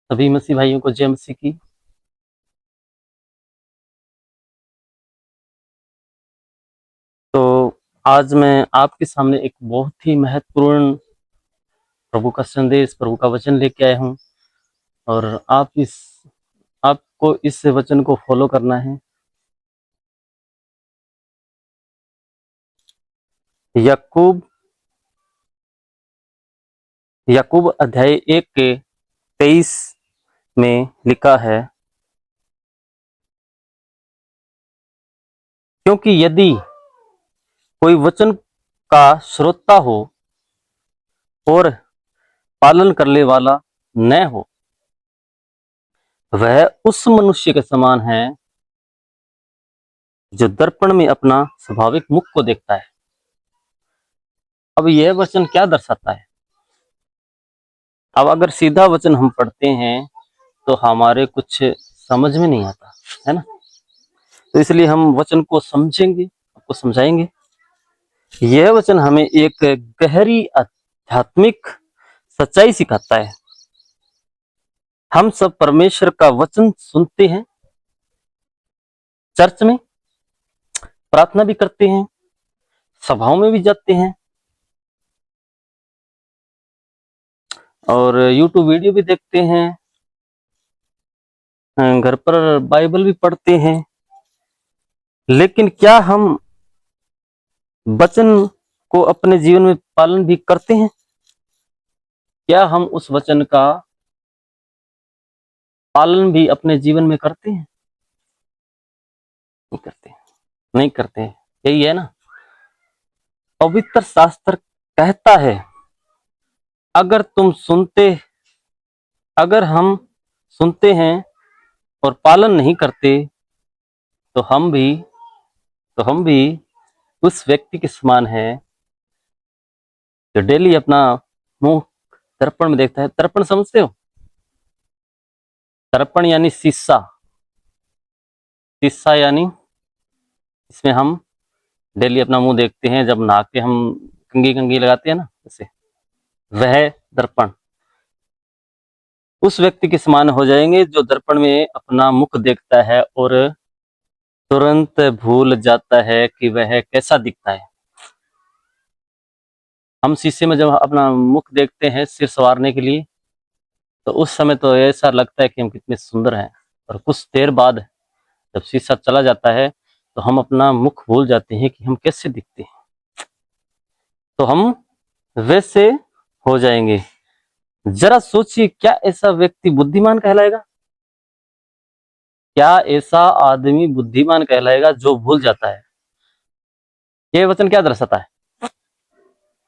सभी मसीह भाइयों को जय मसीह की। तो आज मैं आपके सामने एक बहुत ही महत्वपूर्ण प्रभु का संदेश, प्रभु का वचन लेके आया हूँ और आपको इस वचन को फॉलो करना है। याकूब याकूब अध्याय 1 के 23 में लिखा है, क्योंकि यदि कोई वचन का श्रोता हो और पालन करने वाला न हो, वह उस मनुष्य के समान है जो दर्पण में अपना स्वाभाविक मुख को देखता है। अब यह वचन क्या दर्शाता है? अब अगर सीधा वचन हम पढ़ते हैं तो हमारे कुछ समझ में नहीं आता है ना, तो इसलिए हम वचन को समझेंगे, आपको समझाएंगे। यह वचन हमें एक गहरी आध्यात्मिक सच्चाई सिखाता है। हम सब परमेश्वर का वचन सुनते हैं, चर्च में प्रार्थना भी करते हैं, सभाओं में भी जाते हैं और यूट्यूब वीडियो भी देखते हैं, घर पर बाइबल भी पढ़ते हैं। लेकिन क्या हम वचन को अपने जीवन में पालन भी करते हैं? क्या हम उस वचन का पालन भी अपने जीवन में करते हैं? नहीं करते, नहीं करते। यही है ना, पवित्र शास्त्र कहता है, अगर तुम सुनते अगर हम सुनते हैं और पालन नहीं करते तो हम भी उस व्यक्ति के समान है जो डेली अपना मुंह दर्पण में देखता है। दर्पण समझते हो? दर्पण यानी शीशा। शीशा यानी इसमें हम डेली अपना मुंह देखते हैं, जब नहा के हम कंघी कंघी लगाते हैं ना, जैसे वह दर्पण उस व्यक्ति के समान हो जाएंगे जो दर्पण में अपना मुख देखता है और तुरंत भूल जाता है कि वह कैसा दिखता है। हम शीशे में जब अपना मुख देखते हैं सिर संवारने के लिए, तो उस समय तो ऐसा लगता है कि हम कितने सुंदर हैं, और कुछ देर बाद जब शीशा चला जाता है तो हम अपना मुख भूल जाते हैं कि हम कैसे दिखते हैं, तो हम वैसे हो जाएंगे। जरा सोचिए, क्या ऐसा व्यक्ति बुद्धिमान कहलाएगा? क्या ऐसा आदमी बुद्धिमान कहलाएगा जो भूल जाता है? ये वचन क्या दर्शाता है?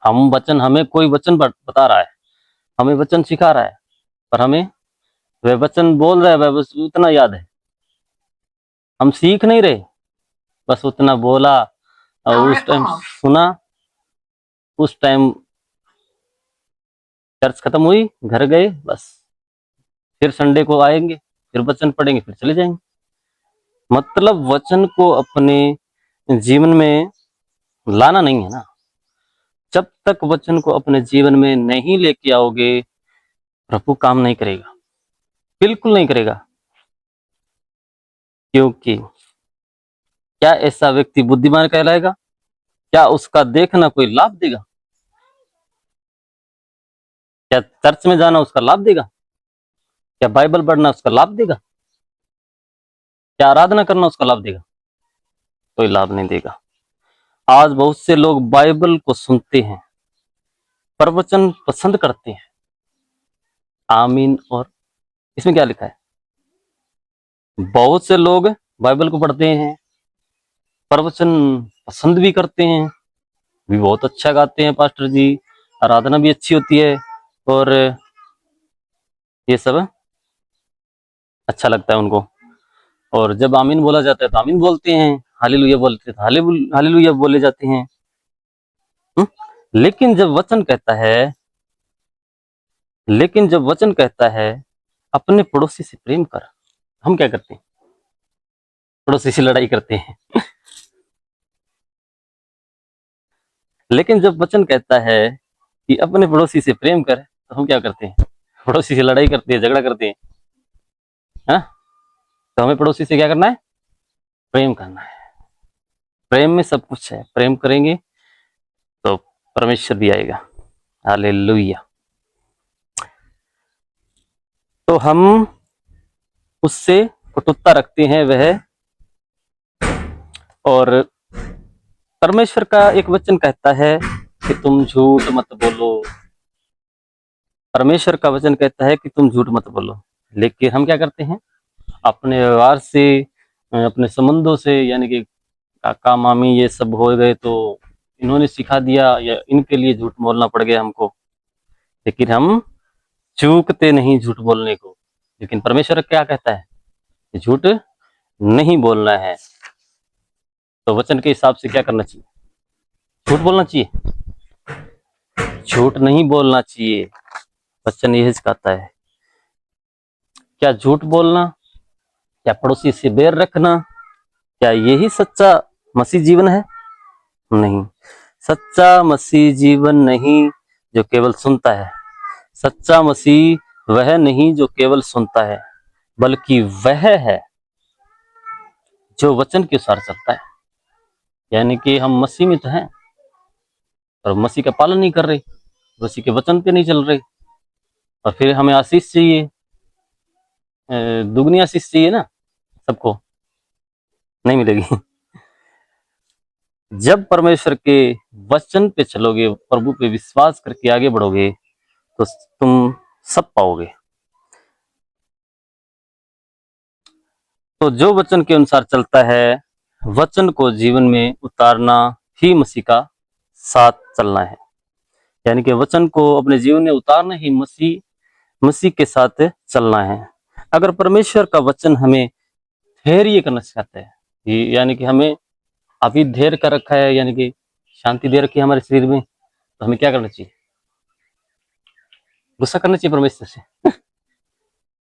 हमें कोई वचन बता रहा है, हमें वचन सिखा रहा है, पर हमें वह वचन बोल रहा है, वह बस उतना याद है। हम सीख नहीं रहे, बस उतना बोला और उस टाइम सुना, उस टाइम चर्च खत्म हुई, घर गए, बस फिर संडे को आएंगे, फिर वचन पढ़ेंगे, फिर चले जाएंगे। मतलब वचन को अपने जीवन में लाना नहीं है ना। जब तक वचन को अपने जीवन में नहीं लेके आओगे, प्रभु काम नहीं करेगा, बिल्कुल नहीं करेगा। क्योंकि क्या ऐसा व्यक्ति बुद्धिमान कहलाएगा? क्या उसका देखना कोई लाभ देगा? क्या चर्च में जाना उसका लाभ देगा? क्या बाइबल पढ़ना उसका लाभ देगा? क्या आराधना करना उसका लाभ देगा? कोई लाभ नहीं देगा। आज बहुत से लोग बाइबल को सुनते हैं, प्रवचन पसंद करते हैं, आमीन, और इसमें क्या लिखा है? बहुत से लोग बाइबल को पढ़ते हैं, प्रवचन पसंद भी करते हैं, भी बहुत अच्छा गाते हैं पास्टर जी, आराधना भी अच्छी होती है, और ये सब अच्छा लगता है उनको। और जब आमीन बोला जाता है तो आमीन बोलते हैं, हालेलुया बोलते हैं तो हालेलुया बोले जाते हैं। लेकिन जब वचन कहता है अपने पड़ोसी से प्रेम कर, हम क्या करते हैं? पड़ोसी से लड़ाई करते हैं। लेकिन जब वचन कहता है कि अपने पड़ोसी से प्रेम कर, तो हम क्या करते हैं? पड़ोसी से लड़ाई करते हैं, झगड़ा करते हैं। है। तो हमें पड़ोसी से क्या करना है? प्रेम करना है। प्रेम में सब कुछ है, प्रेम करेंगे तो परमेश्वर भी आएगा। हालेलुया। तो हम उससे कटुता रखते हैं वह, और परमेश्वर का एक वचन कहता है कि तुम झूठ मत बोलो। परमेश्वर का वचन कहता है कि तुम झूठ मत बोलो, लेकिन हम क्या करते हैं? अपने व्यवहार से, अपने संबंधों से, यानी कि काका मामी ये सब हो गए तो इन्होंने सिखा दिया या इनके लिए झूठ बोलना पड़ गया हमको, लेकिन हम चूकते नहीं झूठ बोलने को। लेकिन परमेश्वर क्या कहता है? झूठ नहीं बोलना है। तो वचन के हिसाब से क्या करना चाहिए? झूठ बोलना चाहिए? झूठ नहीं बोलना चाहिए। वचन यही सिखाता है। क्या झूठ बोलना, क्या पड़ोसी से बैर रखना, क्या यही सच्चा मसीह जीवन है? नहीं। सच्चा मसीह जीवन नहीं जो केवल सुनता है। सच्चा मसीह वह नहीं जो केवल सुनता है, बल्कि वह है जो वचन के अनुसार चलता है। यानी कि हम मसीह में तो हैं और मसीह का पालन नहीं कर रहे, मसीह के वचन पे नहीं चल रहे, और फिर हमें आशीष चाहिए, दुगनी आशीष चाहिए ना सबको, नहीं मिलेगी। जब परमेश्वर के वचन पे चलोगे, प्रभु पे विश्वास करके आगे बढ़ोगे, तो तुम सब पाओगे। तो जो वचन के अनुसार चलता है, वचन को जीवन में उतारना ही मसीह का साथ चलना है। यानी कि वचन को अपने जीवन में उतारना ही मसीह के साथ चलना है। अगर परमेश्वर का वचन हमें धैर्य करना सिखाता है, यानी कि हमें अभी धैर्य कर रखा है, यानी कि शांति दे रखी है हमारे शरीर में, तो हमें क्या करना चाहिए? गुस्सा करना चाहिए परमेश्वर से?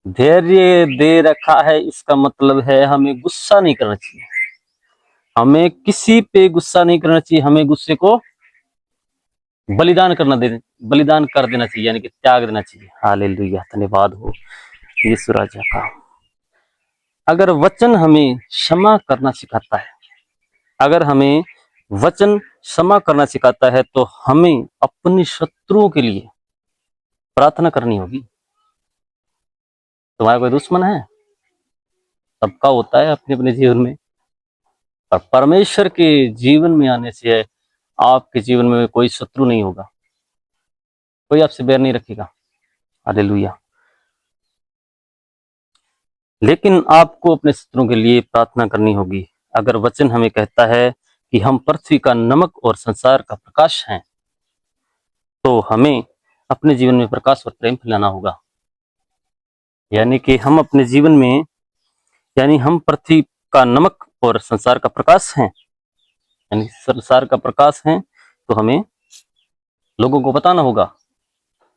धैर्य दे रखा है इसका मतलब है हमें गुस्सा नहीं करना चाहिए। हमें किसी पे गुस्सा नहीं करना चाहिए। हमें गुस्से को बलिदान कर देना चाहिए, यानी कि त्याग देना चाहिए। हालेलुया, धन्यवाद हो यीशु राजा का। अगर वचन हमें क्षमा करना सिखाता है, अगर हमें वचन क्षमा करना सिखाता है, तो हमें अपने शत्रुओं के लिए प्रार्थना करनी होगी। तुम्हारा कोई दुश्मन है? सबका होता है अपने अपने जीवन में, और परमेश्वर के जीवन में आने से आपके जीवन में कोई शत्रु नहीं होगा, कोई आपसे बैर नहीं रखेगा। हालेलुया। लेकिन आपको अपने शत्रुओं के लिए प्रार्थना करनी होगी। अगर वचन हमें कहता है कि हम पृथ्वी का नमक और संसार का प्रकाश हैं, तो हमें अपने जीवन में प्रकाश और प्रेम फैलाना होगा। यानी कि हम अपने जीवन में, यानी हम पृथ्वी का नमक और संसार का प्रकाश हैं, यानी संसार का प्रकाश हैं, तो हमें लोगों को बताना होगा,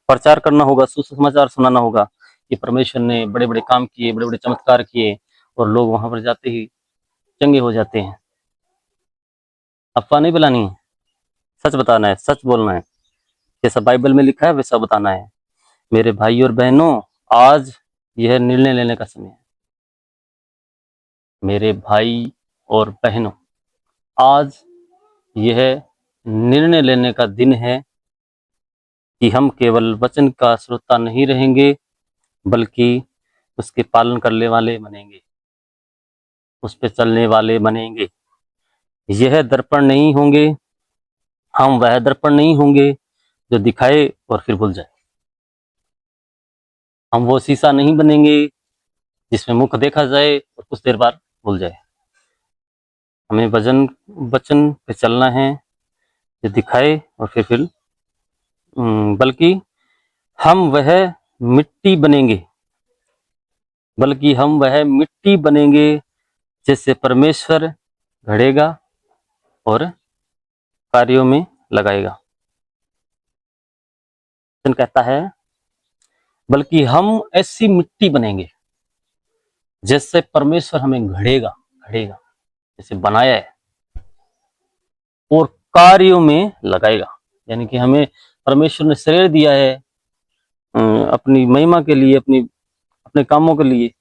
प्रचार करना होगा, सुसमाचार सुनाना होगा कि परमेश्वर ने बड़े बड़े काम किए, बड़े बड़े चमत्कार किए, और लोग वहां पर जाते ही चंगे हो जाते हैं। अफवाह नहीं फैलानी है, सच बताना है, सच बोलना है, जैसा बाइबल में लिखा है वैसा बताना है। मेरे भाई और बहनों, आज यह निर्णय लेने का समय है। मेरे भाई और बहनों, आज यह निर्णय लेने का दिन है कि हम केवल वचन का श्रोता नहीं रहेंगे, बल्कि उसके पालन करने वाले बनेंगे, उस पे चलने वाले बनेंगे। यह दर्पण नहीं होंगे, हम वह दर्पण नहीं होंगे जो दिखाए और फिर भूल जाए। हम वो शीशा नहीं बनेंगे जिसमें मुख देखा जाए और कुछ देर बाद भूल जाए। हमें वचन पे चलना है जो दिखाए और फिर बल्कि हम वह मिट्टी बनेंगे, जिससे परमेश्वर घड़ेगा और कार्यों में लगाएगा। कहता है बल्कि हम ऐसी मिट्टी बनेंगे जिससे परमेश्वर हमें घड़ेगा जैसे बनाया है, और कार्यों में लगाएगा। यानी कि हमें परमेश्वर ने शरीर दिया है अपनी महिमा के लिए, अपने कामों के लिए,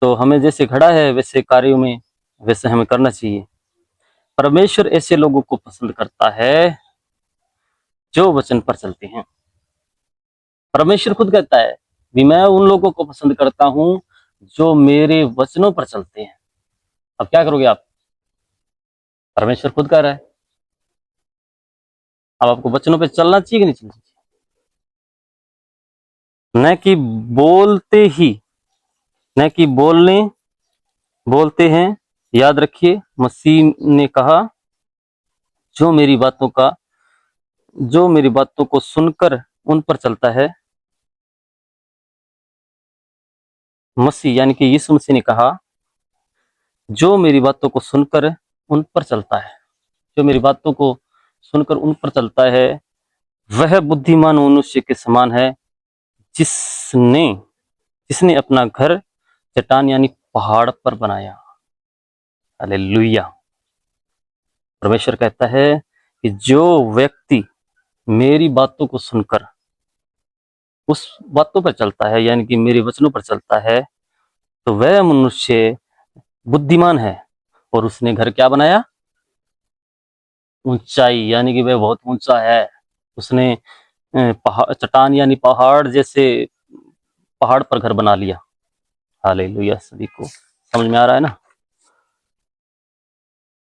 तो हमें जैसे खड़ा है वैसे कार्यों में वैसे हमें करना चाहिए। परमेश्वर ऐसे लोगों को पसंद करता है जो वचन पर चलते हैं। परमेश्वर खुद कहता है कि मैं उन लोगों को पसंद करता हूं जो मेरे वचनों पर चलते हैं। अब क्या करोगे आप? परमेश्वर खुद कह रहा है। अब आपको वचनों पे चलना चाहिए कि नहीं चलना चाहिए? न कि बोलते ही, न कि बोलते हैं। याद रखिए, मसीह ने कहा जो मेरी बातों को सुनकर उन पर चलता है। मसीह यानी कि यीशु मसीह ने कहा जो मेरी बातों को सुनकर उन पर चलता है, जो मेरी बातों को सुनकर उन पर चलता है, वह बुद्धिमान मनुष्य के समान है जिसने जिसने अपना घर चट्टान यानी पहाड़ पर बनाया। हालेलुया। परमेश्वर कहता है कि जो व्यक्ति मेरी बातों को सुनकर उस बातों पर चलता है यानी कि मेरे वचनों पर चलता है, तो वह मनुष्य बुद्धिमान है। और उसने घर क्या बनाया? ऊंचाई, यानी कि वह बहुत ऊंचा है। उसने पहाड़, चट्टान यानी पहाड़ जैसे पहाड़ पर घर बना लिया। हालेलुया। सभी को समझ में आ रहा है ना?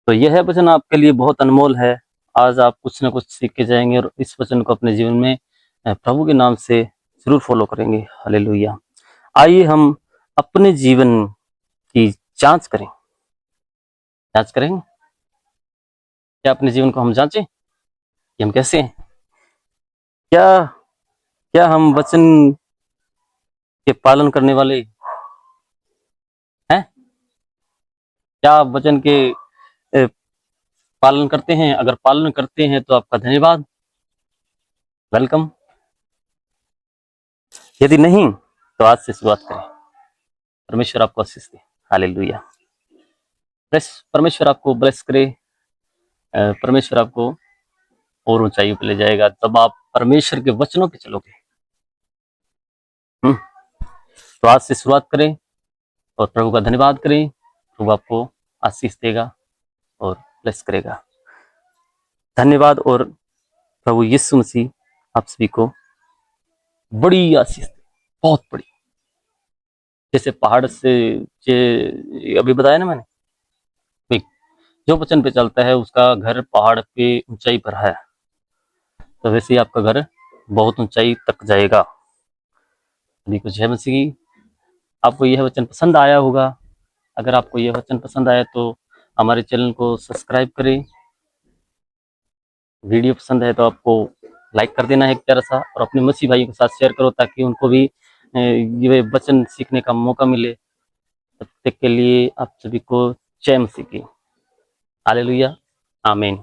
तो यह वचन आपके लिए बहुत अनमोल है। आज आप कुछ ना कुछ सीख के जाएंगे और इस वचन को अपने जीवन में प्रभु के नाम से जरूर फॉलो करेंगे। हालेलुया। आइए हम अपने जीवन की जांच करें। जांच करेंगे क्या? अपने जीवन को हम जांचें कि हम कैसे हैं। क्या क्या हम वचन के पालन करने वाले हैं? क्या आप वचन के पालन करते हैं? अगर पालन करते हैं तो आपका धन्यवाद, वेलकम। यदि नहीं तो आज से शुरुआत करें। परमेश्वर आपको आशीष दे। हालेलुया। परमेश्वर आपको ब्लेस करे। परमेश्वर आपको और ऊंचाई पे ले जाएगा तब आप परमेश्वर के वचनों पे चलोगे। तो आज से शुरुआत करें और प्रभु का धन्यवाद करें। प्रभु आपको आशीष देगा और ब्लेस करेगा। धन्यवाद। और प्रभु यीशु मसीह आप सभी को बड़ी आशीष दे, बहुत बड़ी। जैसे पहाड़ से अभी बताया ना मैंने, जो वचन पे चलता है उसका घर पहाड़ पे ऊंचाई पर है, तो वैसे ही आपका घर बहुत ऊंचाई तक जाएगा। अभी कुछ है मसीह की। आपको यह वचन पसंद आया होगा। अगर आपको यह वचन पसंद आया तो हमारे चैनल को सब्सक्राइब करें। वीडियो पसंद है तो आपको लाइक कर देना है एक प्यारा सा, और अपने मसीह भाइयों के साथ शेयर करो ताकि उनको भी ये वचन सीखने का मौका मिले। तब तक के लिए आप सभी को जय मसीह की। हालेलुया। आमीन।